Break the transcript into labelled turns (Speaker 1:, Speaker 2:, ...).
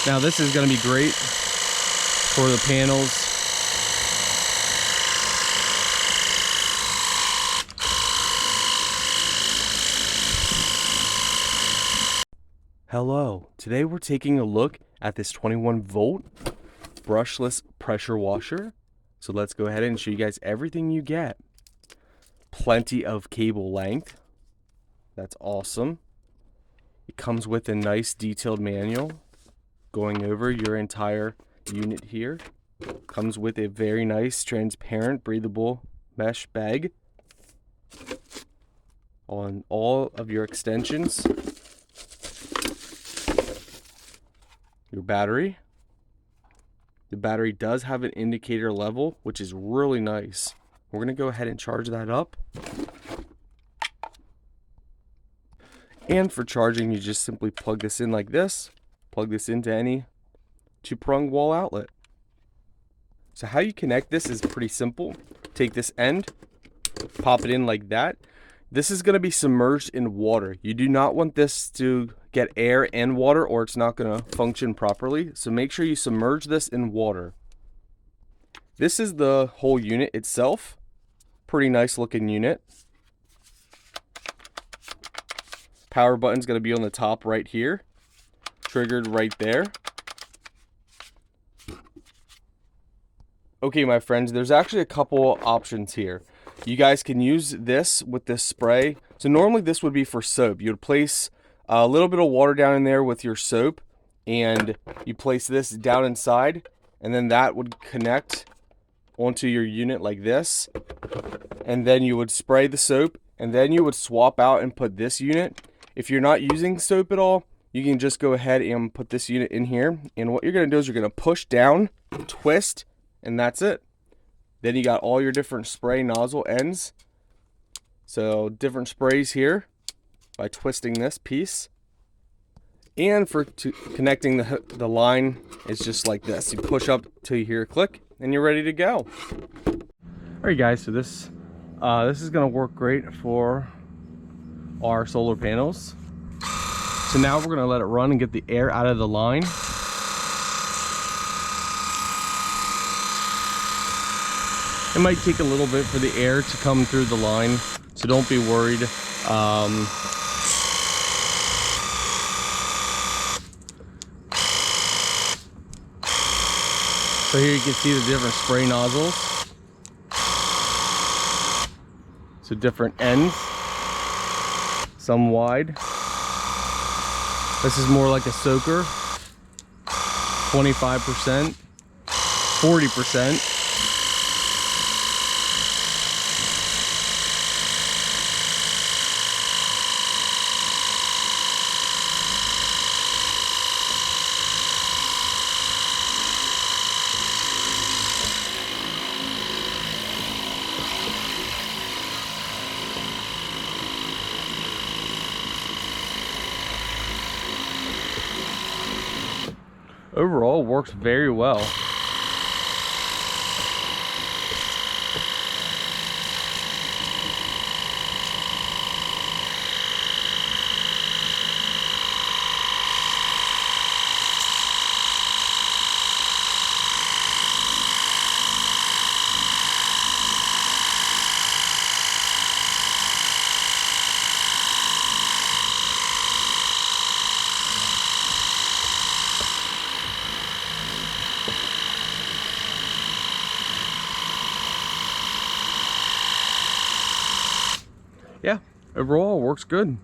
Speaker 1: Now this is going to be great for the panels. Hello, today we're taking a look at this 21 volt brushless pressure washer. So let's go ahead and show you guys everything you get. Plenty of cable length. That's awesome. It comes with a nice detailed manual going over your entire unit here. Comes with a very nice transparent breathable mesh bag on all of your extensions. Your battery. The battery does have an indicator level, which is really nice. We're going to go ahead and charge that up. And for charging, you just simply plug this in like this. Plug this into any 2-prong wall outlet. So how you connect this is pretty simple. Take this end, pop it in like that. This is going to be submerged in water. You do not want this to get air and water or it's not going to function properly. So make sure you submerge this in water. This is the whole unit itself. Pretty nice looking unit. Power button's going to be on the top right here. Triggered right there. Okay, my friends, there's actually a couple options here. You guys can use this with this spray. So normally this would be for soap. You would place a little bit of water down in there with your soap and you place this down inside and then that would connect onto your unit like this. And then you would spray the soap and then you would swap out and put this unit. If you're not using soap at all, you can just go ahead and put this unit in here. And what you're going to do is you're going to push down, twist, and that's it. Then you got all your different spray nozzle ends. So different sprays here by twisting this piece. And for connecting the line, it's just like this. You push up till you hear a click and you're ready to go. Alright guys, so this is going to work great for our solar panels. So now we're going to let it run and get the air out of the line. It might take a little bit for the air to come through the line, so don't be worried. So here you can see the different spray nozzles. So different ends, some wide. This is more like a soaker, 25%, 40%. Overall, works very well. Yeah, overall works good.